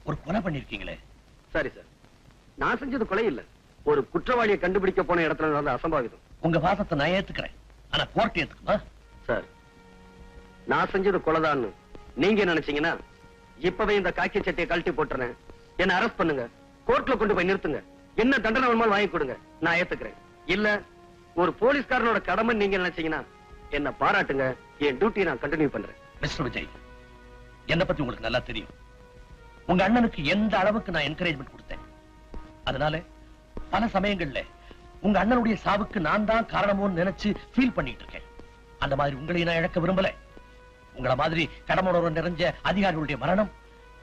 ஒரு கொலை பண்ணிருக்கீங்களே. சரி சார், நான் செஞ்சது கொலை இல்ல, ஒரு குற்றவாளியை கண்டுபிடிக்க போன இடத்துல நடந்த அசம்பாவிதம். உங்க வாதத்தை நான் ஏத்துக்கிறேன், ஆனா கோர்ட் ஏத்துக்குமா? சார், நான் செஞ்சது கொலைதான்னு நீங்க நினைச்சீங்கன்னா இப்பவே இந்த காக்கி சட்டையை கழட்டி போட்டுறேன், என்ன அரெஸ்ட் பண்ணுங்க, கோர்ட்ல கொண்டு போய் நிறுத்துங்க, என்ன தண்டனை வேணுமாலும் வாங்கி கொடுங்க, நான் ஏத்துக்கிறேன். இல்ல ஒரு போலீஸ்காரனோட கடமை நீங்க நினைச்சீங்கன்னா என்ன பாராட்டுங்க, என் டியூட்டியை நான் கண்டினியூ பண்றேன். மிஸ்டர் விஜய், என்ன பத்தி உங்களுக்கு நல்லா தெரியும். உங்க அண்ணனுக்கு எந்த அளவுக்கு நான் என்கரேஜ்மெண்ட் கொடுத்தேன். அதனால பல சமயங்கள்ல உங்க அண்ணனுடைய சாவுக்கு நான் தான் காரணமோன்னு நினைச்சு ஃபீல் பண்ணிட்டு இருக்கேன். அந்த மாதிரி உங்களையும் நான் இழக்க விரும்பல. உங்கள மாதிரி கடமையுணர்வு நிறைஞ்ச அதிகாரிகளுடைய மரணம்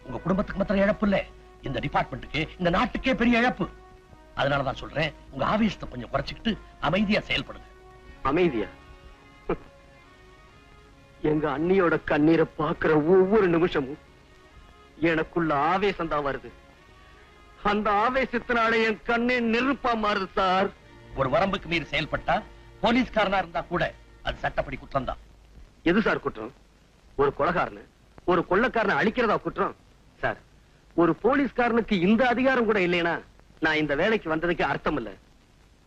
உங்க குடும்பத்துக்கு மாத்திரம் இழப்பு இல்ல, இந்த டிபார்ட்மெண்ட்டுக்கு, இந்த நாட்டுக்கே பெரிய இழப்பு. அதனாலதான் சொல்றேன், உங்க ஆவேசத்தை கொஞ்சம் குறைச்சிக்கிட்டு அமைதியா செயல்படுங்க. அமைதியா? எங்க அண்ணியோட கண்ணீரை பாக்குற ஒவ்வொரு நிமிஷமும் எனக்குள்ள ஆவேசம் தான் வருது. அந்த ஆவேசத்தினால என் கண்ணே நெருப்பா மாறுது சார். ஒரு வரம்புக்கு மீறி செயல்பட்டா போலீஸ்காரனா இருந்தா கூட அது சட்டப்படி குற்றம் தான். எது சார் குற்றம்? ஒரு கொலைகாரனை, ஒரு கொள்ளைக்காரனை அழிக்கிறதா குற்றம்? சார், ஒரு போலீஸ்காரனுக்கு இந்த அதிகாரம் கூட இல்லைனா நான் இந்த வேலைக்கு வந்ததுக்கு அர்த்தம் இல்ல.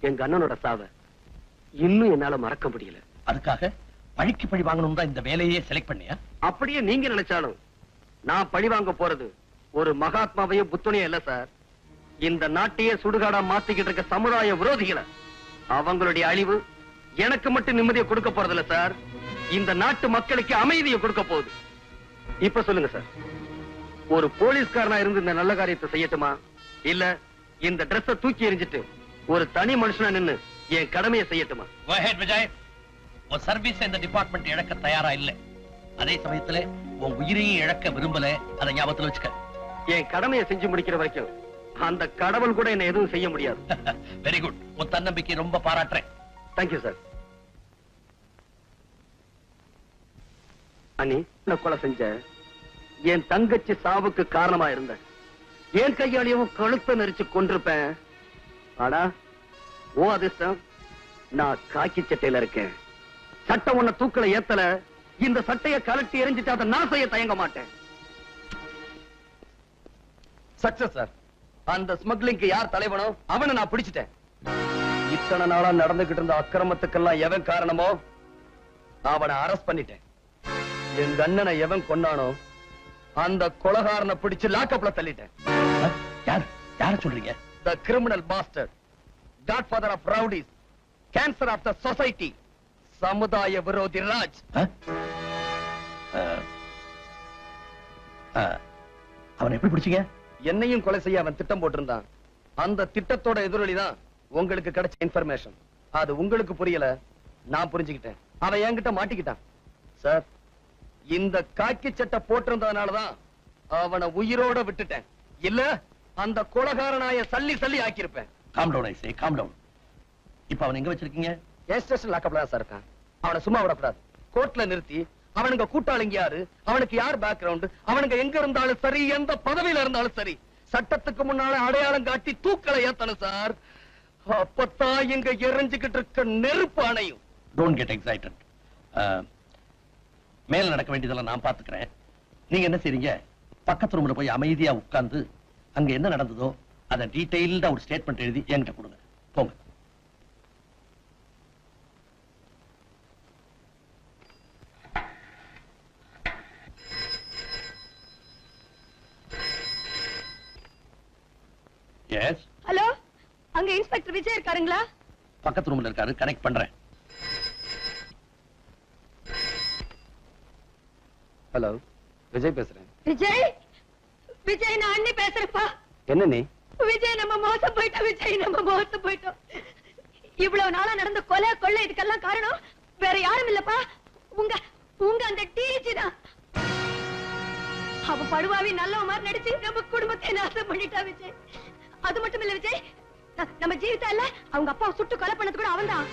எங்க அண்ணனோட சாவை இன்னும் என்னால மறக்க முடியல. அதுக்காக பழிக்கு பழி வாங்கணும் தான் இந்த வேலையே செலக்ட் பண்ணியா? அப்படியே நீங்க நினைச்சாலும் நான் பழி வாங்க போறது ஒரு மகாத்மாவையும் புத்தனையும் இல்ல சார். இந்த நாட்டையே சுடுகாடா மாத்திக்கிட்டு இருக்க சமுதாய விரோதிகளை, அவங்களுடைய அழிவு எனக்கு மட்டும் நிம்மதியை கொடுக்க போறதில்ல சார், இந்த நாட்டு மக்களுக்கு அமைதியை கொடுக்க போகுது. இப்ப சொல்லுங்க சார், ஒரு போலீஸ்காரனா இருந்து இந்த நல்ல காரியத்தை செய்யட்டுமா, இல்ல இந்த டிரெஸ்ஸ தூக்கி எறிஞ்சிட்டு ஒரு தனி மனுஷனா நின்னு என் கடமையை செய்யட்டுமா? Go ahead, Vijay. உன் சர்வீஸ் இந்த டிபார்ட்மெண்ட் இழக்க தயாரா இல்ல, அதே சமயத்துல உன் உயிரையும் இழக்க விரும்பல, அதை ஞாபகத்துல வச்சுக்க. என் கடமையை செஞ்சு முடிக்கிற வரைக்கும் அந்த கடவுள் கூட என்ன எதுவும் செய்ய முடியாது. வெரி குட், உன் தன்னம்பிக்கை ரொம்ப பாராட்டுறேன். Thank you sir. அண்ணி, நான் கொலை செஞ்ச என் தங்கச்சி சாவுக்கு காரணமா இருந்த என் கையாளியவும் கழுத்தை நெரிச்சு கொண்டிருப்பேன். ஆனா ஓ அதிர்ஷ்டம், நான் காக்கி சட்டையில இருக்கேன். சட்டம் உன்னை தூக்கல ஏத்தல, இந்த சட்டையை கலட்டி எரிஞ்சிட்டு அதை நான் செய்ய தயங்க மாட்டேன். Success sir. அந்த ஸ்மக்லிங்க்கு யார் தலைவனோ அவனை நான் பிடிச்சிட்டேன். இத்தனை நாளா நடந்துகிட்டு இருந்த அக்கிரமத்துக்கெல்லாம் எவன் காரணமோ அவனை அரெஸ்ட் பண்ணிட்டேன். எங்க அண்ணனை எவன் கொண்டானோ அந்த கொலைகாரனை பிடிச்சு லாக்கப்ல தள்ளிட்டேன். யார சொல்றீங்க? The criminal bastard, godfather of rowdies, cancer of the society, சமுதாய விரோதி ராஜ். அவனை எப்படி பிடிச்சீங்க? என்னையும் கொலை செய்ய அவன் திட்டம் போட்டிருந்தான். அந்த திட்டத்தோட எதிரொலிதான் உங்களுக்கு கிடைச்ச இன்ஃபர்மேஷன். அது உங்களுக்கு புரியல, நான் புரிஞ்சுக்கிட்டேன். அவன் என்கிட்ட மாட்டிக்கிட்டான். சார், இந்த காக்கி சட்டை போட்டிருந்ததுனாலதான் அவனை உயிரோட விட்டுட்டேன். இல்ல அந்த கொலைகாரனாய சல்லி சல்லி ஆக்கியிருப்பேன். காம் டவுன், ஐ சே காம் டவுன். இப்ப அவன் எங்க வச்சிருக்கீங்க? என் ஸ்டேஷன் லாக்கப்ல தான் சார் இருக்கான். அவனை சும்மா விடக்கூடாது. கோர்ட்ல நிறுத்தி அவனுங்க கூட்டாளிங்க யாரு, அவனுக்கு யார் பேக்ரவுண்ட், அவனுங்க எங்க இருந்தாலும் சரி, எந்த பதவியில இருந்தாலும் சரி, சட்டத்துக்கு முன்னால அடையாளம் காட்டி தூக்கலை ஏத்தணும் சார். அப்பத்தான் இங்க எரிஞ்சுக்கிட்டு இருக்க நெருப்பு அணையும். Don't get excited. மேல நடக்க வேண்டியதெல்லாம் நான் பாத்துக்கிறேன். நீங்க என்ன செய்றீங்க? பக்கத்து ரூம்ல போய் அமைதியா உட்கார்ந்து அங்க என்ன நடந்ததோ அதை டீடைல்டா ஒரு ஸ்டேட்மெண்ட் எழுதி என்கிட்ட கொடுங்க. போங்க. எஸ். ஹலோ, அங்க இன்ஸ்பெக்டர் விஜய் இருக்காருங்களா? பக்கத்து ரூம்ல இருக்காரு, கனெக்ட் பண்றேன். ஹலோ, விஜய் பேசுறேன். விஜய், விஜய் நான் அண்ணி பேசுறேன்ப்பா. என்ன நீ? விஜய் நம்ம மோசம் போயிட்டோம். விஜய் நம்ம மோசம் போயிட்டோம். இவ்வளவு நாளா நடந்த கொலை கொள்ளை இதுக்கெல்லாம் காரணம் வேற யாரும் இல்லப்பா, உங்க உங்க அந்த டிஜி தான். அவ படுவாவி நல்லவ மாதிரி நடிச்சு நம்ம குடும்பத்தை நாசம் பண்ணிட்டா விஜய். அது மட்டும் இல்ல விஜய், நம்ம ஜீவிதா இல்ல, அவங்க அப்பா சுட்டு கொலை பண்ணது கூட அவன்தான்.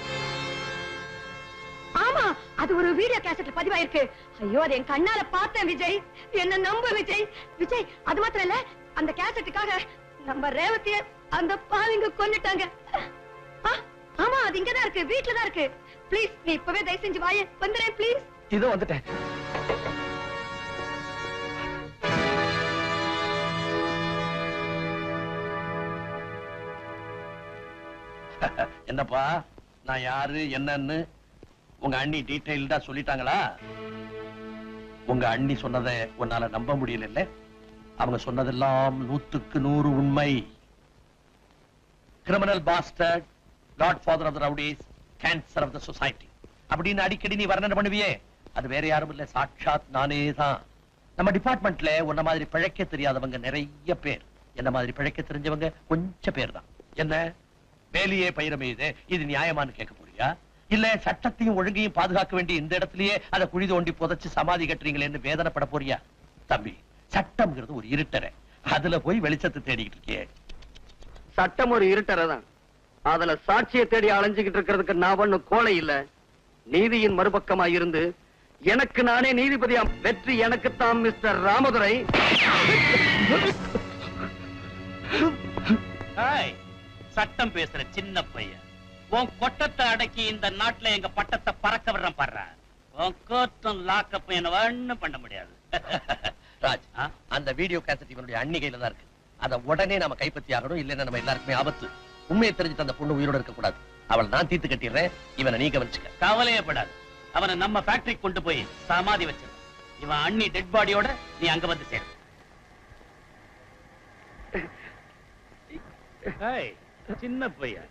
ஆமா, அது ஒரு வீடியோ கேசட்ல பதிவாயிருக்கு. ஐயோ, அது என் கண்ணால பார்த்தேன் விஜய், என்ன நம்ப விஜய். விஜய், அது மாத்திரம் இல்ல, அந்த கேசட்டுக்காக நம்ம ரேவதிய அந்த பாவிங்க கொன்னுட்டாங்க. ஆமா, அது இங்கதான் இருக்கு, வீட்டுல தான் இருக்கு. ப்ளீஸ் நீ இப்பவே தயவு செஞ்சு வாயே, வந்துறேன் ப்ளீஸ். இதோ வந்துட்டேன். என்னப்பா நான் யாரு என்னன்னு உங்க அண்ணி டீடைல்டா சொல்லிட்டாங்களா? உங்க அண்ணி சொன்னதை உன்னால நம்ப முடியல. அவங்க சொன்னதெல்லாம் 100% உண்மை. Criminal bastard, godfather of the rowdies, cancer of the society அப்படின்னு அடிக்கடி நீ வர்ணனை பண்ணுவியே, அது வேற யாரும் இல்ல, சாட்சாத் நானே தான். நம்ம டிபார்ட்மெண்ட்ல உன்ன மாதிரி பிழைக்க தெரியாதவங்க நிறைய பேர், என்ன மாதிரி பிழைக்க தெரிஞ்சவங்க கொஞ்சம் பேர் தான். என்ன வேலையே பயிரமே இது நியாயமானு கேட்க போறியா? இல்ல சட்டத்தையும் ஒழுங்கையும் பாதுகாக்க வேண்டிய இந்த இடத்திலேயே அதை குழி தோண்டி புதைச்சு சமாதி கட்டுறீங்களேன்னு வேதனைப்பட போறியா? தம்பி, சட்டம்ங்கிறது ஒரு இருட்டறை, அதுல போய் வெளிச்சத்தை தேடிக்கிட்டு இருக்கியே. சட்டம் ஒரு இருட்டறை தான், அதுல சாட்சியை தேடி அலைஞ்சுகிட்டு இருக்கிறதுக்கு நான் ஒண்ணும் கோழை இல்ல. நீதியின் மறுபக்கமா இருந்து எனக்கு நானே நீதிபதியாம். வெற்றி எனக்குத்தான் மிஸ்டர் ராமதுரை. சட்டம் பேசுற சின்ன பையன், உன் கொட்டத்தை அடக்கி இந்த நாட்டுல எங்க பட்டத்தை பறக்க விடுறேன் பாடுற. உன் கோர்ட்டும் லாக்கப்பும் என்ன ஒண்ணும் பண்ண முடியாது. ராஜ், அந்த வீடியோ கேசட் இவனுடைய அன்னிகையில தான் இருக்கு. அதை உடனே நாம கைப்பற்றி ஆகணும், இல்லைன்னா நம்ம எல்லாருக்குமே ஆபத்து. உண்மையை தெரிஞ்சுட்டு அந்த பொண்ணு உயிரோட இருக்க கூடாது. அவளை நான் தீர்த்து கட்டிடுறேன், இவனை நீ கவனிச்சுக்க. கவலையப்படாது, அவனை நம்ம ஃபேக்டரிக்கு கொண்டு போய் சமாதி வச்சிரு. இவன் அண்ணி டெட் பாடியோட நீ அங்க வந்து சேரு. சின்ன பையன்,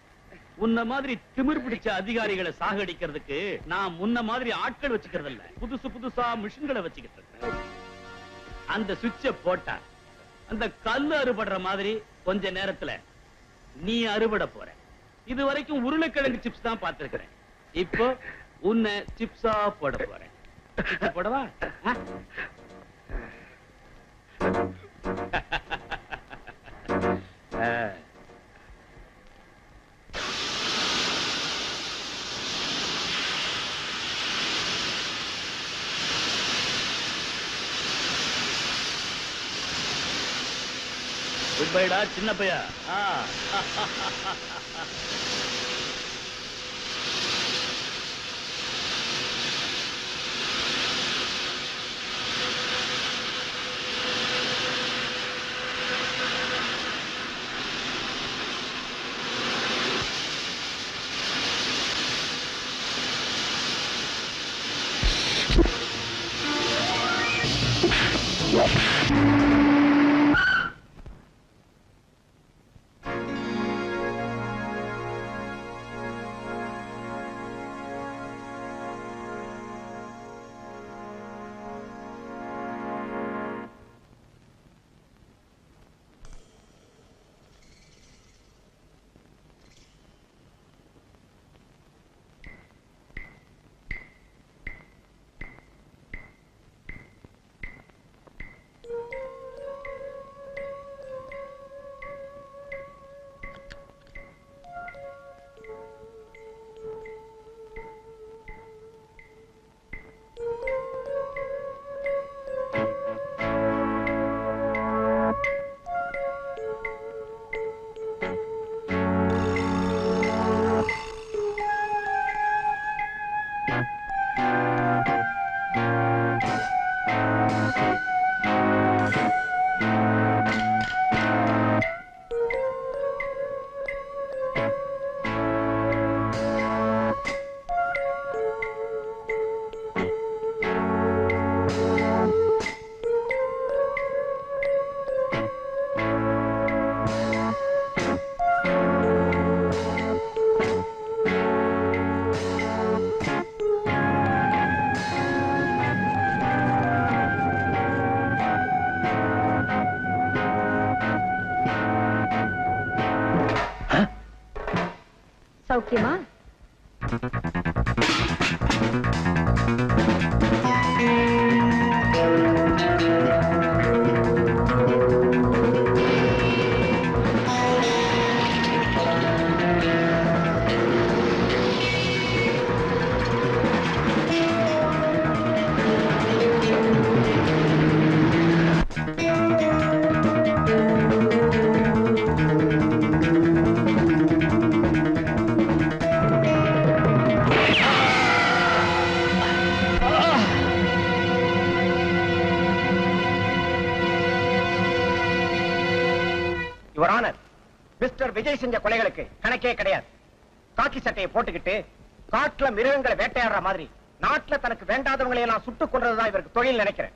உன்ன மாதிரி திமிர் பிடிச்ச அதிகாரிகளை சாகடிக்கிறதுக்கு நான் முன்ன மாதிரி ஆட்கள் வச்சுக்கிறது இல்ல, புதுசா மிஷின்களை வச்சுக்கிட்டு இருக்கேன். அந்த சுவிட்ச போட்டா அந்த கல்லு அறுபடுற மாதிரி கொஞ்ச நேரத்துல நீ அறுபட போற. இது வரைக்கும் உருளைக்கிழங்கு சிப்ஸ் தான் பார்த்திருக்கிறேன், இப்போ உன்னை சிப்ஸா போட போறேன். போடவா? குட்பைடா சின்ன பையா. சௌக்கியமா? மிஸ்டர் விஜய் செஞ்ச கொலைகளுக்கு கணக்கே கிடையாது. காக்கி சட்டையை போட்டுக்கிட்டு காட்டுல மிருகங்களை வேட்டையாடுற மாதிரி நாட்டுல தனக்கு வேண்டாதவங்களை எல்லாம் சுட்டுக் கொள்றதுதான் இவருக்கு தொழில் நினைக்கிறேன்.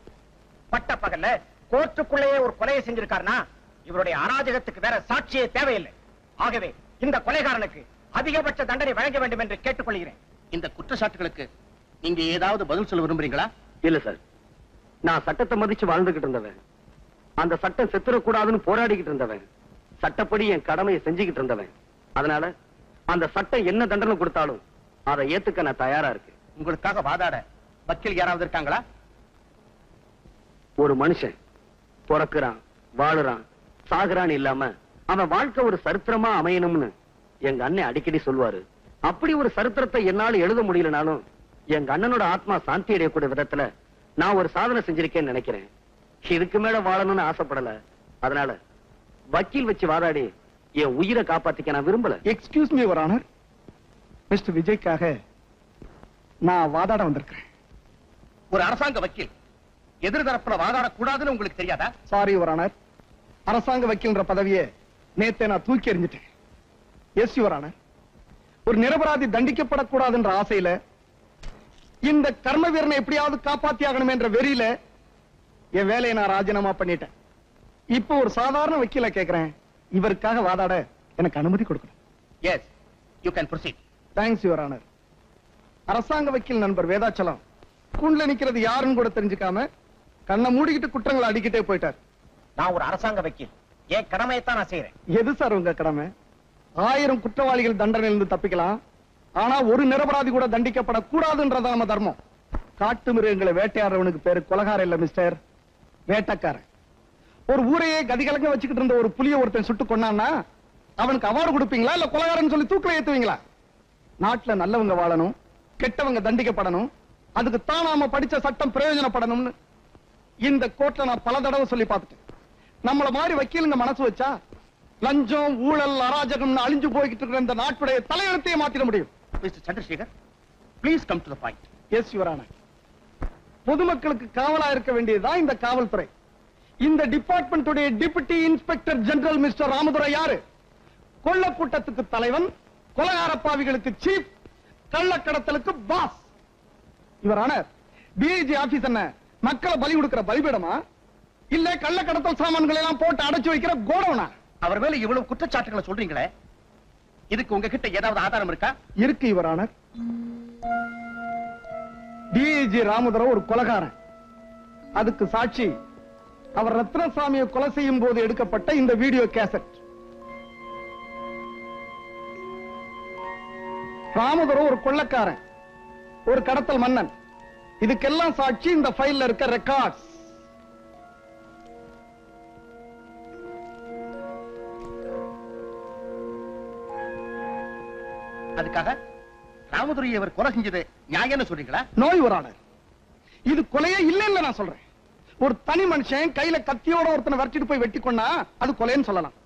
பட்ட பகல்ல கோர்ட்டுக்குள்ளேயே ஒரு கொலையை செஞ்சிருக்காருன்னா இவருடைய அராஜகத்துக்கு வேற சாட்சியே தேவையில்லை. ஆகவே இந்த கொலைகாரனுக்கு அதிகபட்ச தண்டனை வழங்க வேண்டும் என்று கேட்டுக்கொள்கிறேன். இந்த குற்றச்சாட்டுகளுக்கு நீங்க ஏதாவது பதில் சொல்ல விரும்புறீங்களா? இல்ல சார், நான் சட்டத்தை மதிச்சு வாழ்ந்துகிட்டு இருந்தவன், அந்த சட்டம் செத்துறக்கூடாதுன்னு போராடிக்கிட்டு இருந்தவன், சட்டப்படி என் கடமையை செஞ்சுக்கிட்டு இருந்தவன். அதனால அந்த சட்டம் என்ன தண்டனை கொடுத்தாலும் அதை ஏத்துக்க நான் தயாரா இருக்கேன். உங்களுக்காக வாதாட வக்கீல் யாராவது இருக்காங்களா? ஒரு மனுஷன் பிறக்குறான், வாழுறான், சாகுறான்னு இல்லாம அவன் வாழ்க்கை ஒரு சரித்திரமா அமையணும்னு எங்க அண்ணன் அடிக்கடி சொல்லுவாரு. அப்படி ஒரு சரித்திரத்தை என்னால எழுத முடியலனாலும் எங்க அண்ணனோட ஆத்மா சாந்தி அடையக்கூடிய விதத்துல நான் ஒரு சாதனை செஞ்சிருக்கேன்னு நினைக்கிறேன். இதுக்கு மேல வாழணும்னு ஆசைப்படல. அதனால வக்கீல் வச்சு வாதாடி என் உயிரை காப்பாத்திக்க நான் விரும்பல. Excuse me your honour, mister விஜய்க்காக நான் வாதாட வந்திருக்கிறேன். ஒரு அரசாங்க வக்கீல் எதிர்தரப்புல வாதாடக்கூடாதுன்னு உங்களுக்கு தெரியாதா? சாரி யுவர் ஆனர், அரசாங்க வக்கீல்ன்ற பதவியை நேத்தே நான் தூக்கி எறிஞ்சிட்டேன். எஸ் யுவர் ஆனர், ஒரு நிரபராதி தண்டிக்கப்படக்கூடாதுன்ற ஆசையில இந்த கர்ம வீரனை எப்படியாவது காப்பாத்தி ஆகணும் என்ற வெறியில என் வேலையை நான் ராஜினாமா பண்ணிட்டேன். இப்போ ஒரு சாதாரண வக்கீல கேட்கிறேன், இவருக்காக வாதாட எனக்கு அனுமதி கொடுக்கணும். Yes, you can proceed. Thanks your honour. அரசாங்க வக்கீல் நண்பர் வேதாச்சலம் கூண்ல நிக்கிறது யாருன்னு கூட தெரிஞ்சுக்காம கண்ணை மூடிக்கிட்டு குற்றங்களை அடிக்கிட்டே போயிட்டார். நான் ஒரு அரசாங்க வக்கீல், என் கடமையைத்தான் நான் செய்யறேன். எது சார் உங்க கடமை? 1000 குற்றவாளிகள் தண்டனையிலிருந்து தப்பிக்கலாம், ஆனா ஒரு நிரபராதி கூட தண்டிக்கப்படக்கூடாதுன்றத நம்ம தர்மம். காட்டு மிருகங்களை வேட்டையாடுறவனுக்கு பேரு கொலகாரம் இல்ல மிஸ்டர், வேட்டக்காரன். ஒரு ஊரையே கதிகலங்க வச்சுக்கிட்டு இருந்த ஒரு புலிய ஒருத்தன் சுட்டு கொண்டான்னா அவனுக்கு அவார்டு கொடுப்பீங்களா இல்ல கொலகாரன் சொல்லி தூக்கில ஏத்துவீங்களா? நாட்டுல நல்லவங்க வாழணும், கெட்டவங்க தண்டிக்கப்படணும், அதுக்கு தான் நாம படிச்ச சட்டம் பிரயோஜனப்படணும்னு இந்த கோர்ட்ல நான் பல தடவை சொல்லி பார்த்துட்டேன். நம்மள மாதிரி வக்கீலுங்க மனசு வச்சா லஞ்சம், ஊழல், அராஜகம் அழிஞ்சு போய்கிட்டு இருக்கிற இந்த நாட்டுடைய தலையெழுத்தையே மாத்திட முடியும். Mister Chandrasekhar, please come to the point. Yes your honour, பொதுமக்களுக்கு காவலா இருக்க வேண்டியதுதான் இந்த காவல்துறை. இந்த டிபார்ட்மெண்ட்டுடைய deputy inspector general mister Ramadurai யாரு? கொள்ள கூட்டத்துக்கு தலைவன், கொலகாரப்பாவிகளுக்கு சீஃப், கள்ளக்கடத்தலுக்கு boss. Your honour, DIG office என்ன மக்களை பலி கொடுக்கிற பலிபீடமா இல்ல கள்ளக்கடத்தல் சாமான்களை எல்லாம் போட்டு அடைச்சு வைக்கிற கோடவுனா? அவர் மேல இவ்வளவு குற்றச்சாட்டுகளை சொல்றீங்களே, இதுக்கு உங்ககிட்ட ஏதாவது ஆதாரம் இருக்கா? இருக்கு யுவர் ஆனர். டிஐஜி ராமதுரை ஒரு கொலைகாரன். அதுக்கு சாட்சி அவர் ரத்னசாமியை கொலை செய்யும் போது எடுக்கப்பட்ட இந்த வீடியோ கேசட். ராமதுரை ஒரு கொள்ளைக்காரன், ஒரு கடத்தல் மன்னன். இதுக்கெல்லாம் சாட்சி இந்த ஃபைல்ல இருக்க ரெக்கார்ட்ஸ். அதுக்காக ராமதுரையை அவர் கொலை செஞ்சது நியாயம்னு சொல்றீங்களா? நோ யுவர் ஆனர், இது கொலையே இல்லைன்னு நான் சொல்றேன். ஒரு தனி மனுஷன் கையில கத்தியோட ஒருத்தனை விரட்டிட்டு போய் வெட்டி கொண்டா அது கொலைன்னு சொல்லலாம்.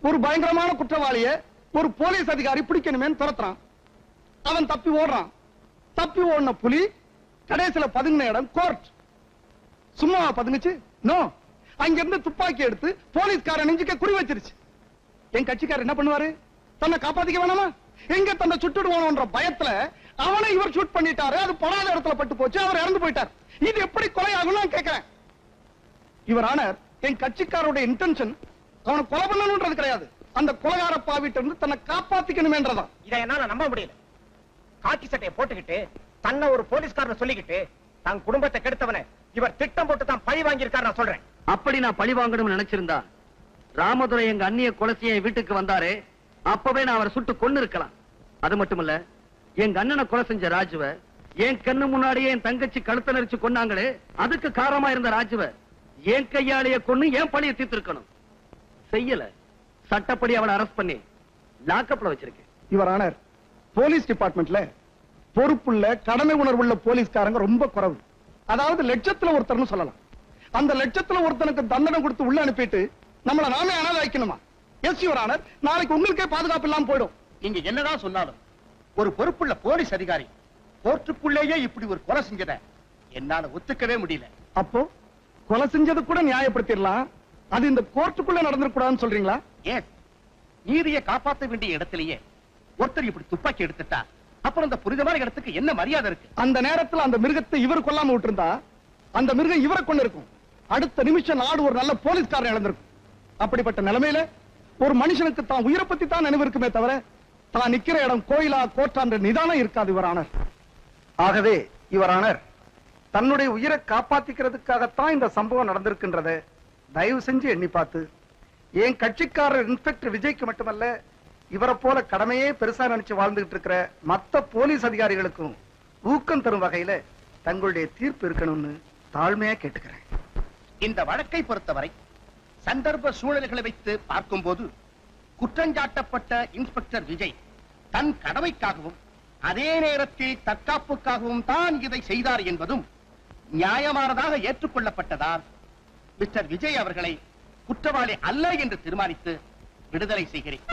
ஒரு பயங்கரமான குற்றவாளியை ஒரு போலீஸ் அதிகாரி பிடிக்கணுமே துரத்துறான், அவன் தப்பி ஓடுறான். தப்பி ஓடின புலி கடைசியில பதுங்கின இடம் கோர்ட். சும்மாவா பதுங்குச்சு? நோ, அங்கிருந்து துப்பாக்கி எடுத்து போலீஸ்காரன் நெஞ்சுக்க குறி வச்சிருச்சு. என் கட்சிக்காரர் என்ன பண்ணுவாரு? தன்னை காப்பாத்திக்க வேணாமா? எங்க தன்னை சுட்டுடுவானோன்ற பயத்துல அவனை இவர் ஷூட் பண்ணிட்டாரு, அது படாத இடத்துல பட்டு போச்சு, அவர் இறந்து போயிட்டார். இது எப்படி கொலை ஆகும் நான் கேட்கிறேன். இவர் ஆனர், என் கட்சிக்காரோட இன்டென்ஷன் அவனை கொலை பண்ணணும்ன்றது கிடையாது, அந்த கொலைகார பாவிட்ட இருந்து தன்னை காப்பாத்திக்கணுமேன்றதான். இதை என்னால நம்ப முடியல. காக்கி சட்டையை போட்டுக்கிட்டு தன்னை ஒரு போலீஸ்காரன் சொல்லிக்கிட்டு தன் குடும்பத்தை கெடுத்தவனை இவர் திட்டம் போட்டு தான் பழி வாங்கியிருக்காரு நான் சொல்றேன். அப்படி நான் பழி வாங்கணும்னு நினைச்சிருந்தா ராமதுரை எங்க அண்ணிய கொலை செய்ய என் வீட்டுக்கு வந்தாரு, அப்பவே நான் அவரை சுட்டு கொன்னு இருக்கலாம். அது மட்டுமல்ல, எங்க அண்ணனை கொலை செஞ்ச ராஜுவ என் கண்ணு முன்னாடியே என் தங்கச்சி கழுத்த நெரிச்சு கொன்னாங்களே, அதுக்கு காரணமா இருந்த ராஜுவ என் கையாளைய கொன்னு என் பழிய தீர்த்திருக்கணும். செய்யல. சட்டப்படி அவளை அரெஸ்ட் பண்ணி லாக்அப்ல வச்சிருக்கேன். இவர் ஆனர், போலீஸ் டிபார்ட்மெண்ட்ல பொறுப்புள்ள கடமை உணர்வுள்ள போலீஸ்காரங்க ரொம்ப குறைவு. அதாவது லட்சத்துல ஒருத்தர்னு சொல்லலாம். அந்த லட்சத்துல ஒருத்தனுக்கு தண்டனை கொடுத்து உள்ள அனுப்பிட்டு நம்மள நாமே அனாதை வைக்கணுமா? எஸ் யுவர் ஆனர், நாளைக்கு உங்களுக்கே பாதுகாப்பு இல்லாம போயிடும். நீங்க என்னதான் சொன்னாலும் ஒரு பொறுப்புள்ள போலீஸ் அதிகாரி கோர்ட்டுக்குள்ளேயே இப்படி ஒரு கொலை செஞ்சத என்னால ஒத்துக்கவே முடியல. அப்போ கொலை செஞ்சது கூட நியாயப்படுத்திடலாம், அது இந்த கோர்ட்டுக்குள்ள நடந்துடக்கூடாதுன்னு சொல்றீங்களா? ஏன் நீதியை காப்பாற்ற வேண்டிய இடத்திலேயே ஒருத்தர் இப்படி துப்பாக்கி எடுத்துட்டா அப்புறம் அந்த புனிதமான இடத்துக்கு என்ன மரியாதை இருக்கு? அந்த நேரத்துல அந்த மிருகத்தை இவர் கொல்லாம விட்டுருந்தா அந்த மிருகம் இவரை கொண்டு இருக்கும். அடுத்த நிமிஷம் நாடு ஒரு நல்ல போலீஸ்காரன் இழந்திருக்கும். அப்படிப்பட்ட நிலைமையில ஒரு மனுஷனுக்கு தான் உயிரை பத்தி தான் நினைவு இருக்குமே தவிர தான் நிக்கிற இடம் கோயிலா கோர்ட்டான்ற நிதானம் இருக்காது யுவர் ஆனர். ஆகவே யுவர் ஆனர், தன்னுடைய உயிரை காப்பாத்திக்கிறதுக்காகத்தான் இந்த சம்பவம் நடந்திருக்கின்றத தயவு செஞ்சு எண்ணி பார்த்து என் கட்சிக்காரர் இன்ஸ்பெக்டர் விஜய்க்கு மட்டுமல்ல, இவரை போல கடமையே பெருசா நினைச்சு வாழ்ந்துகிட்டு இருக்கிற மத்த போலீஸ் அதிகாரிகளுக்கும் ஊக்கம் தரும் வகையில தங்களுடைய தீர்ப்பு இருக்கணும்னு தாழ்மையா கேட்டுக்கிறேன். இந்த வழக்கை பொறுத்தவரை சந்தர்ப்ப சூழல்களை வைத்து பார்க்கும்போது குற்றஞ்சாட்டப்பட்ட இன்ஸ்பெக்டர் விஜய் தன் கடமைக்காகவும் அதே நேரத்தில் தற்காப்புக்காகவும் தான் இதை செய்தார் என்பதும் நியாயமானதாக ஏற்றுக்கொள்ளப்பட்டதால் மிஸ்டர் விஜய் அவர்களை குற்றவாளி அல்ல என்று தீர்மானித்து விடுதலை செய்கிறேன்.